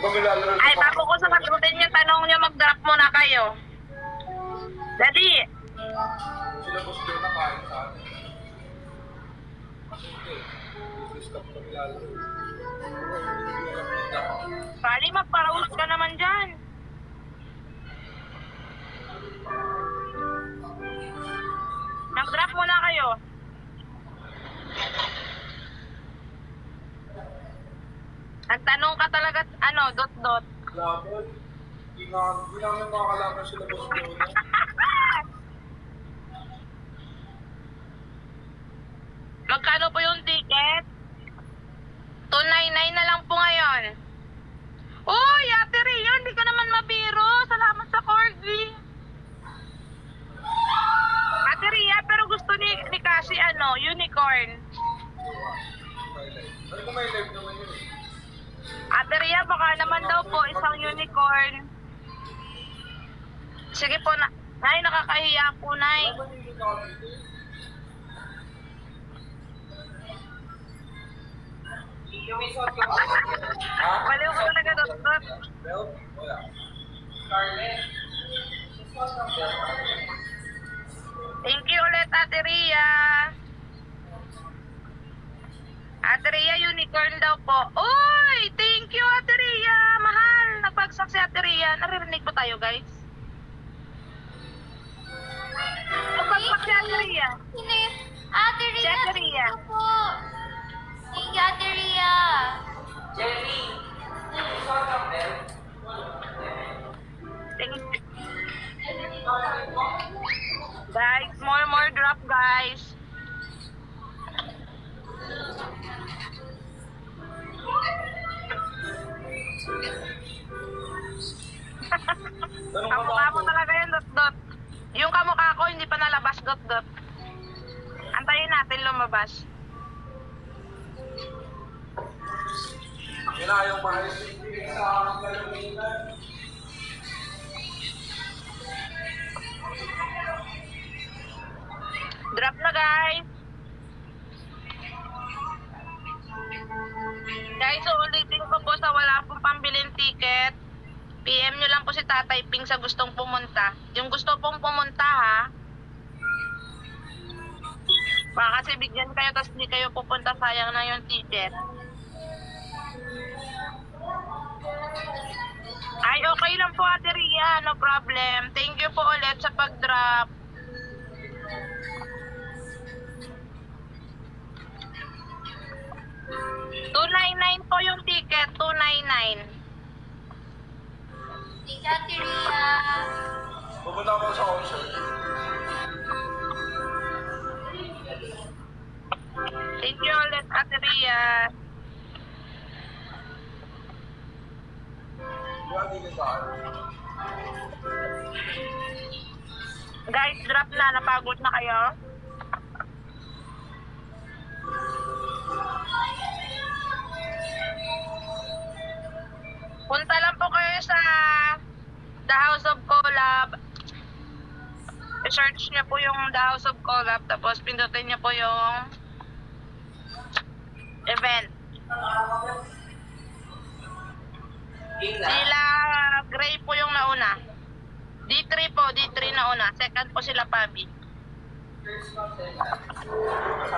Ay, bago ko sasagutin niya, tanong niyo, mag-drop muna kayo. Daddy! Sila boss doon na kain sa atin. Stop kami lalo. Pali, magparaus ka naman dyan. Mag-drop muna kayo. Nagtanong ka talaga, ano, dot-dot. Laban. Hindi namin makakalaban sila boss doon. Magkano po yung ticket? 299 na lang po ngayon. Uy, Ate Ria, hindi ka naman mabiro. Salamat sa corgi. Ate Ria, pero gusto ni Cassie, ano, unicorn. Ano kung may live naman yun eh? Ate Ria, baka naman daw po isang unicorn. Sige po, Nay, nakakahiya po, Nay. Ano ba hindi ka dito? Ha? Baliw ko talaga, Dot. Belt? Wala. Scarlett. Thank you ulit, Ate Ria. Ate Ria, unicorn daw po. Uy, thank you, Ate Ria. Mahal, nagbagsak si Ate Ria. Naririnig po tayo, guys. Nagbagsak si Ate Ria. Ate Ria, Si Ate Ria. thank you po. Thank you, Ate Ria. Thank you. Guys, more drop, guys. Tanong ka ba Kamukha ako? mo talaga yun, Dot. Yung kamukha ko, hindi pa nalabas, Dot. Antayin natin lumabas. Yan na yung maayos yung piling sa aking kalamitan. Drop na, guys. Guys, ulitin ko po sa wala pong pambilin ticket. PM nyo lang po si Tatay Ping sa gustong pumunta. Yung gusto pong pumunta, ha? Baka kasi bigyan kayo tapos hindi kayo pupunta, sayang na yung ticket. Ay, okay lang po, Ate Ria. No problem. Thank you po ulit sa pag-drop. $299 po yung ticket. $299. Thank you, Ate Ria. Pupunta ako sa concert. Thank you ulit, Ate Ria. Yan, hindi ka Guys, drop na. Napagod na kayo? Punta lang po kayo sa The House of Collab. I-search niyo po yung The House of Collab. Tapos pindutin niyo po yung event. Sila Gray po yung nauna. D3 po, D3 nauna. Second po sila Pabi. kasama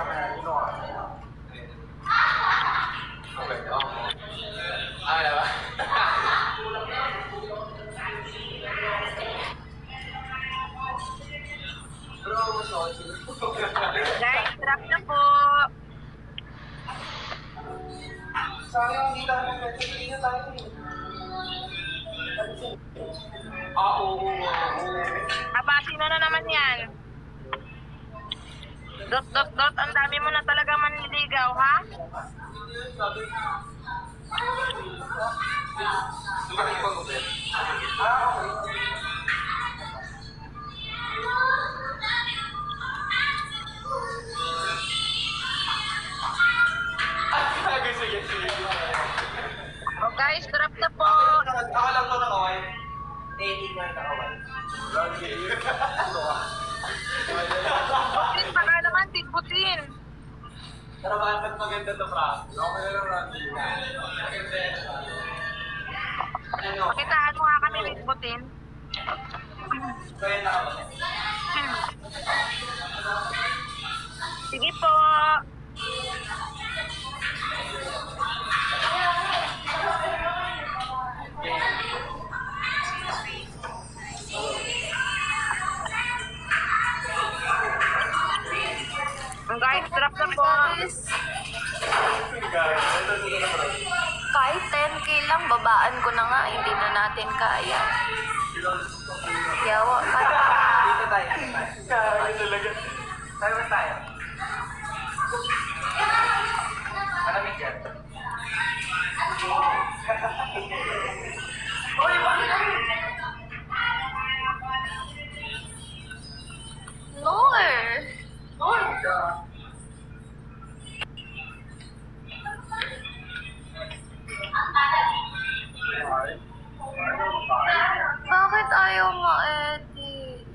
yan. Sino ka? Okay. Ah, diba? Guys, drop na po. Sayang, hindi tayo nagtitigil na tayo. Ah, oo. Abasi na naman yan. Dot. Ang dami mo na talaga manliligaw, ha? O guys, drop na po. Ako lang to nakaway. Hindi ko nakaway. Lagi. Butin, baka naman, tigbutin. Pero bakit maganda to, Fra? Okay lang, Randy. Maganda yan. Big Butin. Kaya nakawal. Sige po. Ang guys, drop na po. Kahit 10K lang, babaan ko na nga. Hindi na natin kaya. Yawa, para Dito tayo. Kaya talaga. Tayo ba tayo? Malamig yan. Uy, bakit? Nor. Bakit ayaw ma-edit?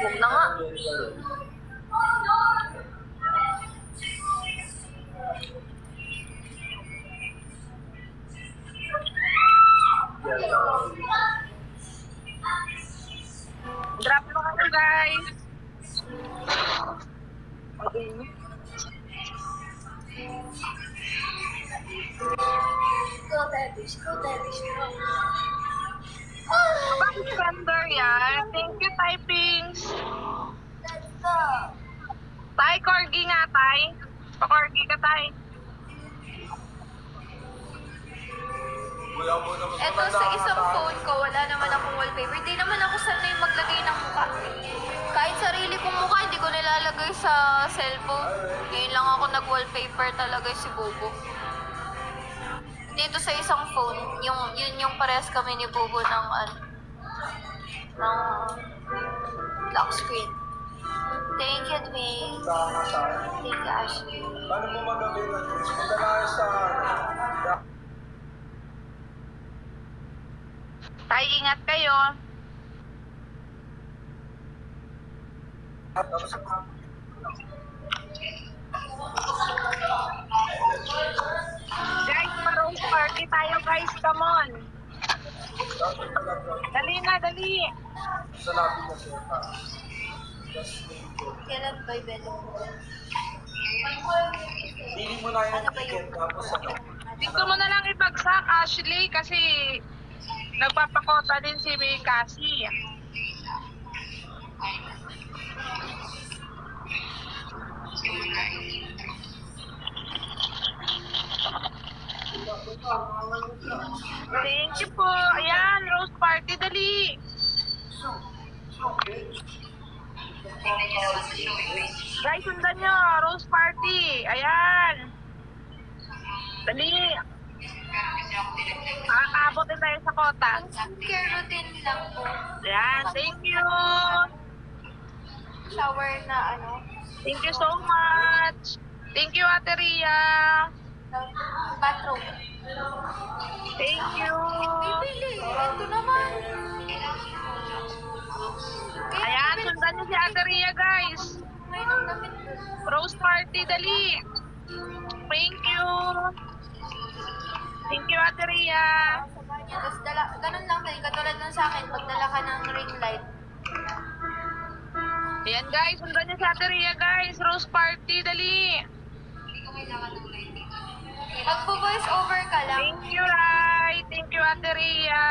Huwag na nga. Drop na kayo guys. Okay. Go, baby. Go, baby. Bakit gender yan? Thank you, typings. Let's go. Tay, corgi nga, tay. Pa-corgi ka, tay. Wala mo naman Eto, sa isang phone ko, wala naman akong wallpaper. Di naman ako sanay maglagay ng mukha. Kahit sarili kong mukha, hindi ko nilalagay sa cellphone. Ngayon lang ako nag-wallpaper talaga si Bobo. Dito sa isang phone, yun yung parehas kami ni Bobo ng ng lock screen. Thank you, Dwayne. Thank you, Ashley. Paano mo magabi na? Punta na sa... Tay, ingat kayo. Tapos Guys, ma-rose party tayo, guys. Come on. Dali na, dali. sa labi na siya pa. Kailan ba ibelo? Pili mo na yung ticket tapos ano. Dito mo na lang ibagsak, Ashley, kasi nagpapakota din si Cassie. Thank you po. Ayan, rose party, dali. Guys, sundan nyo. Rose party. Ayan. Dali. Makakabot din tayo sa kota. Skincare routine lang po. Ayan, thank you. Shower na Thank you so much. Thank you, Ate Ria. bathroom. Thank you. Bibili. Ito naman. Ayan, sundan niyo si Ate Ria, guys. May nang damit. Rose party, dali. Thank you. Thank you, Ate Ria. Tapos ganun lang din. Katulad nun sa akin, magdala ka ng ring light. Ayan, guys, sundan niyo si Ate Ria, guys. Rose party, dali. Magpo-voice over ka lang. Thank you, Rai. Thank you, Ate Ria.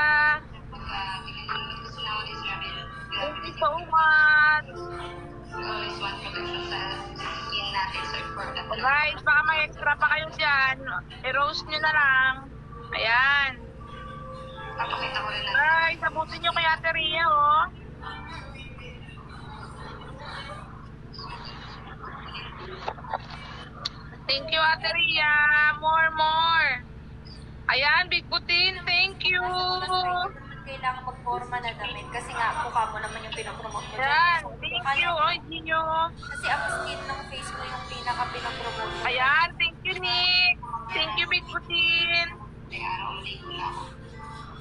Thank you so much. Guys, baka may extra pa kayo dyan. I-roast nyo na lang. Ayan. Guys, sabutin nyo kay Ate Ria, oh. Thank you, Ate Ria. More. Ayan, Big Butin. Thank you. Kailangan magporma na damit kasi nga mukha mo naman yung pinapromote mo. Ayan, thank you. Oy, Gino. Kasi ang skin ng face mo yung pinaka-pinapromote mo. Ayan, thank you, Nick. Thank you, Big Butin.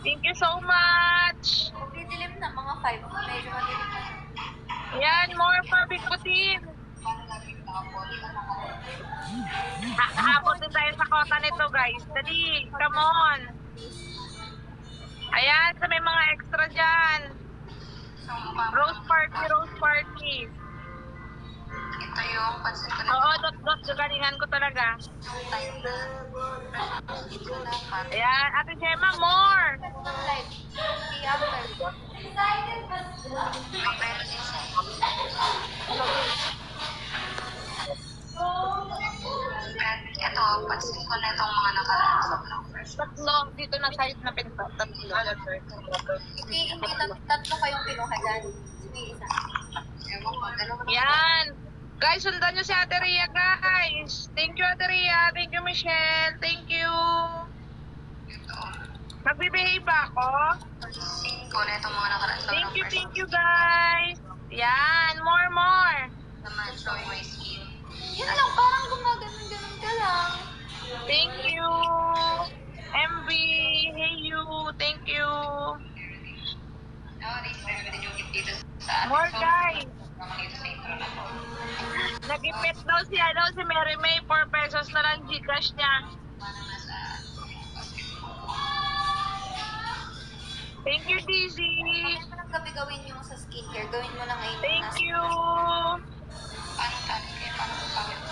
Thank you so much. Didilim na mga 5. Medyo madilim na. Ayan, more pa, Big Butin. Hapon din tayo sa kota nito, guys. Dali, come on. Ayan, sa may mga extra dyan. Rose party, rose party. Ito yung pansin ko na. Oo, dot, galingan ko talaga. Ayan, Ate Gemma, more. Ito, pansin ko na itong mga nakaraan. Tatlo, dito na side na pinto. Tatlo. Hindi tatlo kayong pinuha dyan. Sige, isa. Ewan ko, dalawa. Yan. Guys, sundan nyo si Ate Ria, guys. Thank you, Ate Ria. Thank you, Michelle. Thank you. Magbibehave ba ako? Pansin ko na itong mga nakaraan. Thank you, guys. Yan, more. Naman, show my skin. Yun lang, parang gumaganon-ganon ka lang. Thank you. MV, hey you. Thank you. Nowadays, meron din yung gift dito sa atin. More, So, guys. dito sa intro na to. Nag-ipit daw si Mary May. 4 pesos na lang Gcash niya. Parang nasa basketball. Thank you, Dizzy. Kaya mo ng gabi gawin yung sa skincare. Gawin mo lang ngayon. Thank you. Paano tayo? Kaya paano kung kami po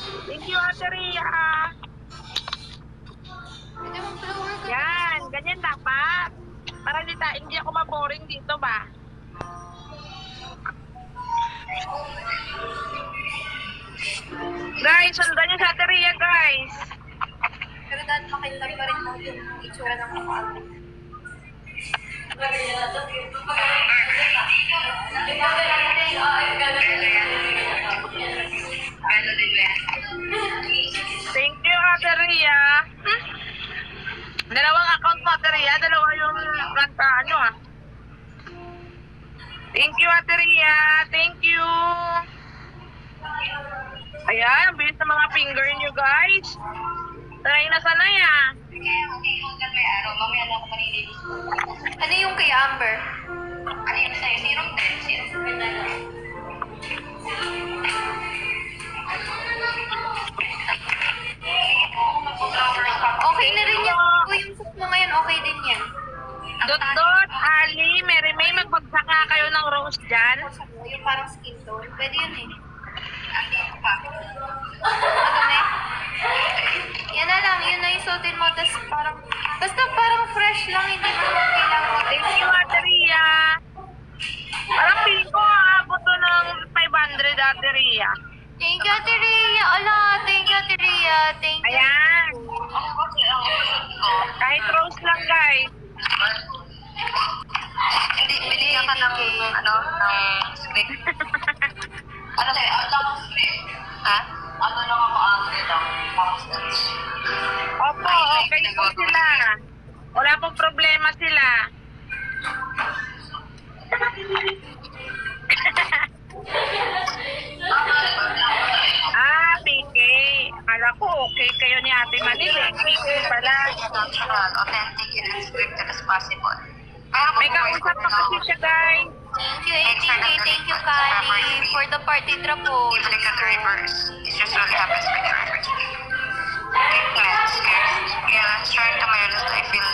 Thank you, Ate Ria. Pwede mong blower ka. Yan, ganyan dapat. Para hindi ako maboring dito ba? Guys, sundan niyo sa Ate Ria, guys. Pero dahil makita pa rin mo yung itsura ng mukha mo. Thank you, Ate Ria. Dalawang account mo, Ate Ria. Dalawa yung kanta, Thank you, Ate Ria. Thank you. Ayan, ang bilis ng mga finger nyo, guys. Sanay na sanay, Ano yung kay Amber? Ano yung sa'yo? Serum din? Serum din na lang. Okay na rin yan. Yung suit mo ngayon, okay din yan. Dot, Ali, Mary May, magbagsak nga kayo ng rose dyan. Yung parang skin tone. Pwede yun eh. Ano pa? Madumi? Yan na lang. Yun na yung suotin mo. Tapos parang, basta parang fresh lang. Hindi mo naman kailangan mo. Thank you, Ate Ria. Parang feeling ko aabot to ng 500, Ate Ria. Thank you, Ate Rhea. Ala, thank you, Ate Rhea. Thank you. Ayan. Kahit rose lang, guys. Hindi, binigyan ka ng, ng script. Ano tayo? Ano ang script? Ha? Ano lang ako ang script? Opo, okay po sila. Wala pong problema sila. PK. Akala ko okay kayo ni Ate Manil eh. PK pala. Natural, authentic, and unscripted as possible. May kausap pa kasi siya, guys. Thank you, ATK. Thank you, Kali, for the party drop po. If like at the reverse, it just really happens with the reverse. Treatments, kaya starting to my honest, I feel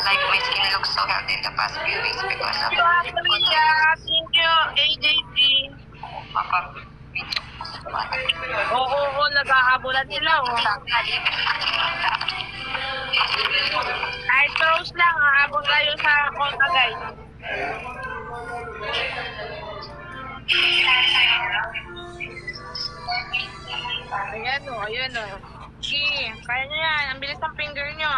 like my skin looks so healthy in the past few weeks because of Thank you, Ate Ria. Thank you, AJT. video. Oo, nag-aabulan sila, Kahit close lang, aabot tayo sa konta, guys. Ayan o. Sige, kaya nyo yan. Ang bilis ng finger nyo,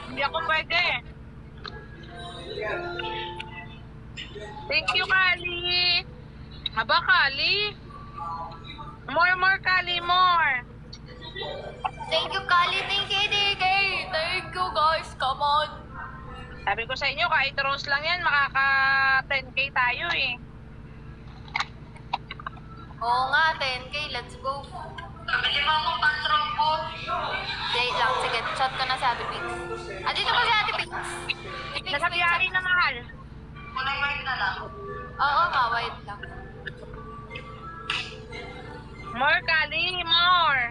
Hindi ako pwede. Thank you, Kali. Aba, Kali. More, Kali, more. Thank you, Kali. Thank you, ATK. Thank you, guys. Come on. Sabi ko sa inyo, kahit rose lang yan, makaka 10K tayo eh. Oo nga, 10K. Let's go. Bili mo akong patrong po. Wait lang. Sige, Chat ko na si Ate Pix. Ah, dito ba si Ate Pix? Pix, Nasa may biyari chat. na mahal. Kulay white na lang. Oo nga, wait lang. More, Kali, more.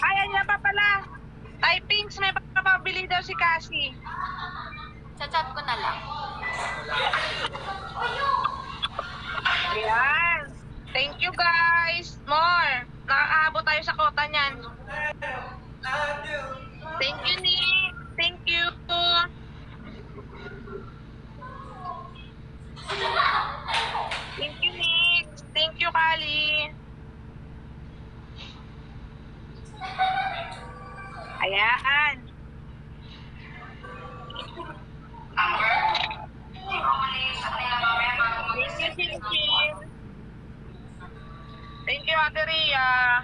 Ay, yan pa pala. Typings, may papabili daw si Cassie. Sa chat ko na lang. Ayan. Thank you guys. More. Nakakaabot tayo sa kota niyan. Thank you, Nick. Thank you. Thank you, Nick. Thank you, Kali. Ayan. Thank you, Chin. Thank you, Ate Rhea.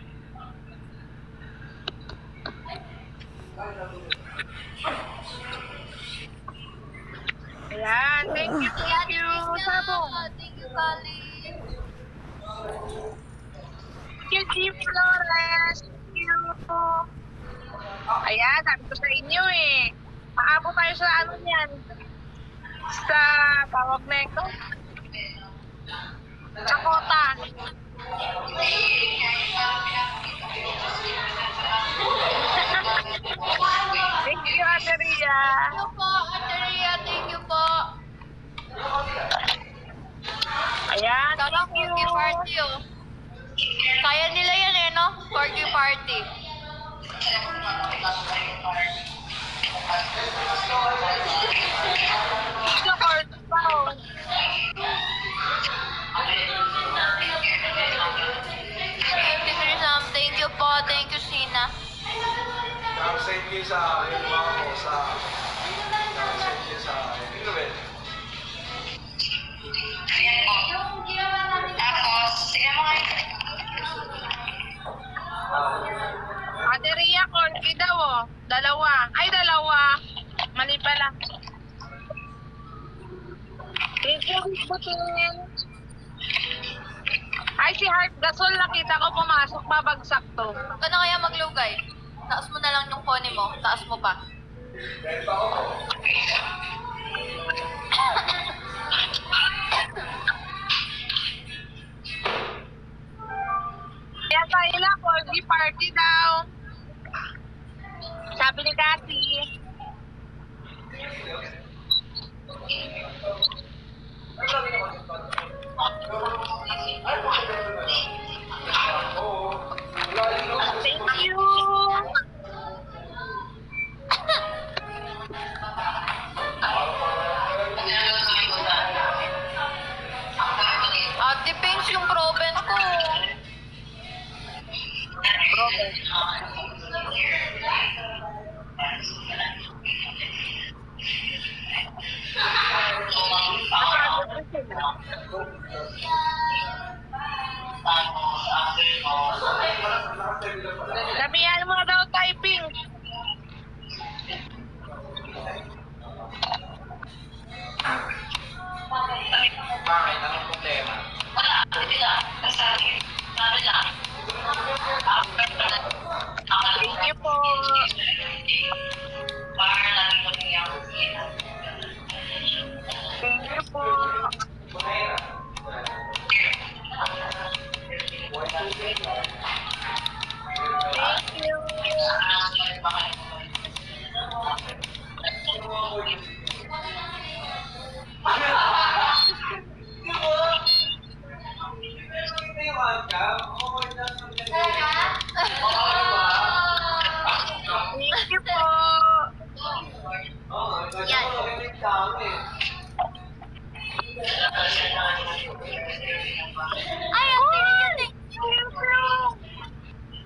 Ayan, thank you, thank you. Sabong. Thank you, Kali. Thank you, Chief Flores. Thank you. Ayan, sabi ko sa inyo eh. Paabot tayo sa ano yan. Sa tawag na ito. Sa kota. Thank you, Ate Rhea. Thank you po, Ate Rhea. Thank you po. Ayan, Tama, thank you. corgi party oh. Kaya nila yan eh, no? Corgi party. Ito, corgi pa oh. Thank you po. Thank you, Sina. Send kayo sa akin, mga ko sa... Send kayo sa akin. Ano ba? Tapos, sige mo nga. Ate Rhea, corgi daw oh. Dalawa. Ay, dalawa. Mali pala. Thank you, Butin. Ay, si Heart Gasol, nakita ko pumasok, babagsak to. Huwag ka na kaya maglugay. Taas mo na lang yung pony mo. Taas mo pa. Kaya tayo lang, corgi party daw. Sabi ni Cassie. Thank you. Ate Pinks, yung province ko. Sabihan mo daw typing. Bakit? Anong problema? Thank you po. Thank you po. Thank you. Thank you po. Ay, Ate Rhea, thank you.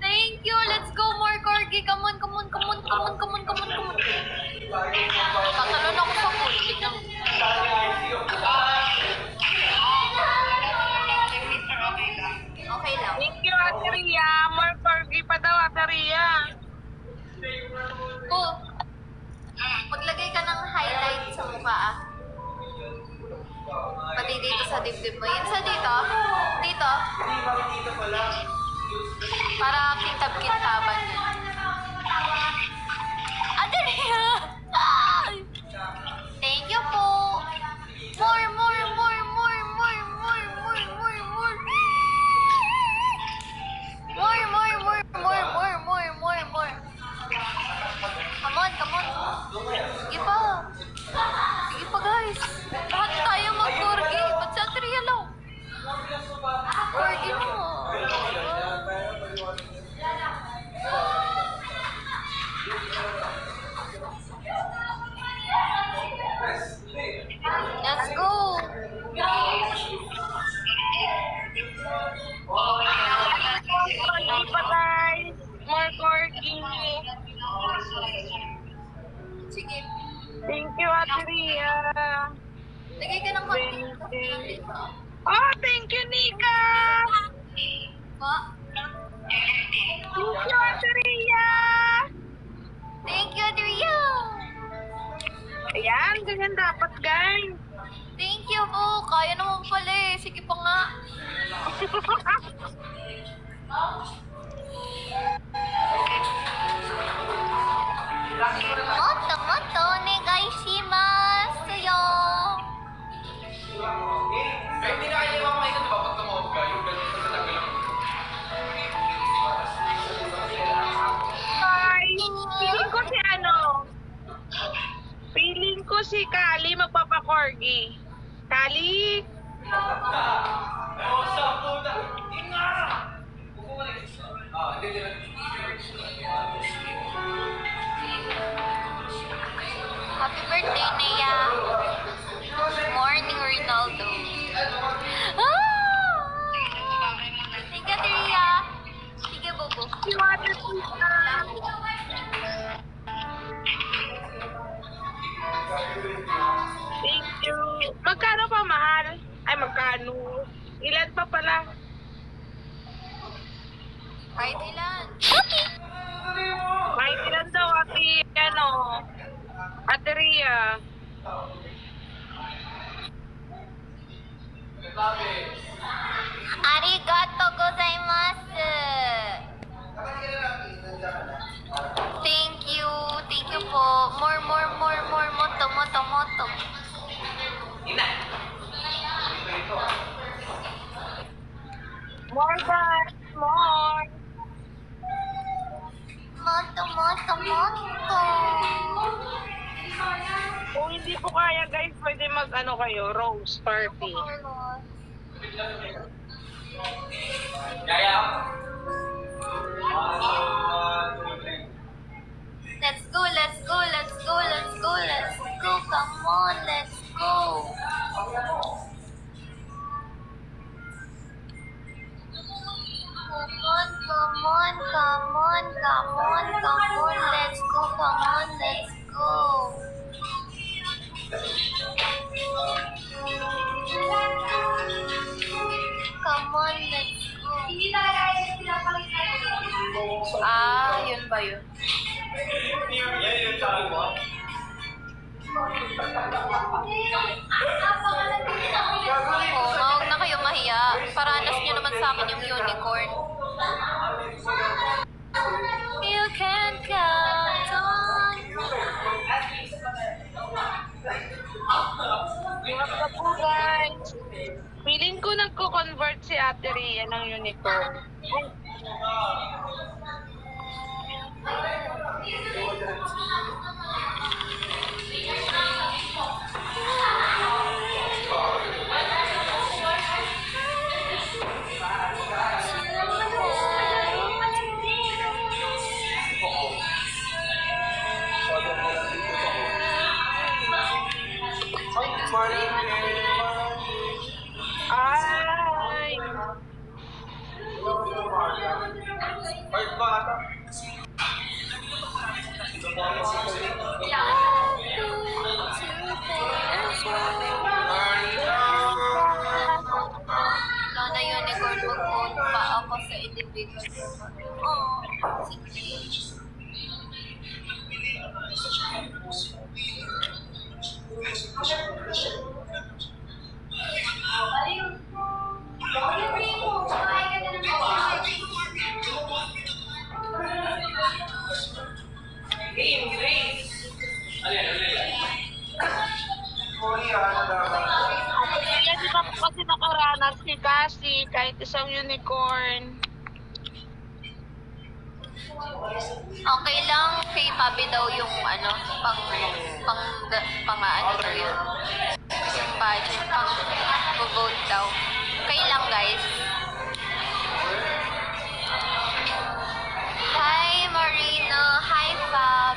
Thank you. Let's go more corgi. Come on, come on, come on, come on, come on, come on, come on. Tatalon ako sa pool. Tignan mo. Okay lang. Thank you, Ate Rhea. More corgi pa daw, Ate Rhea. Oh, maglagay ka ng highlight sa mukha ah. Pati dito sa dibdib mo. Yun sa dito. Dito. Hindi, bakit dito pala? Para kintab-kintaban yun. Adria! Thank you po. More, more, more, more, more, more, more, more, more. More, more, more, more, more, more, more, more. Come on, come on. Sige pa. Sige pa, guys. Lahat tayo mag-corgi. Ba't sa Adria lang? Corgi mo. Let's go. Corgi pa guys. More corgi. Sige. Thank you, Ate Ria. Lagay ka ng konti. Oh, thank you, Nika. Pa. Thank you, Ate Ria. Thank you, Adria. Ayan, ganyan dapat, guys. Thank you po. Kaya naman pala eh. Sige pa nga. Moto, moto, negaishimasu yo. Hindi na kayo makakain, di ba? Pag tumawag ka, yung ganun sa talaga lang. Hi. Feeling ko si Feeling ko si Kali magpapa-corgi. Kali. Happy birthday, Nea. Morning, Ronaldo. Ah! Thank you, Adria. Sige, Bobo. Si Ate Ria. Thank you. Magkano pa mahal? Ay, magkano? Ilan pa pala? Kahit ilan. May ilan daw, Ate Ria. Arigato gozaimasu. Thank you. Thank you po. More, more, more, more. Moto, moto, moto. More guys, more. Moto, moto, moto. Kung hindi po kaya guys, pwede kayo, rose party. Let's go, let's go, let's go, let's go, let's go. Come on, let's go. Come on, come on, come on, come on, come on, let's go, come on, let's go. Come on, let's go. Ah, yun ba yun? Oh, huwag na kayo mahiya. Paranas nyo naman sa akin yung unicorn. You can count on. Mga po guys. Feeling ko nagko-convert si Ate Ria ng unicorn. Ay! Lana unicorn, mag-vote pa ako sa individual. Oh, sige. Kaya di ba po kasi nakaranas si Cassie kahit isang unicorn. Okay lang, kay Pabi daw yung ano, ano daw yun. Yung pageant, vote daw. Okay lang, guys. Hi, Marina. Hi, Fab.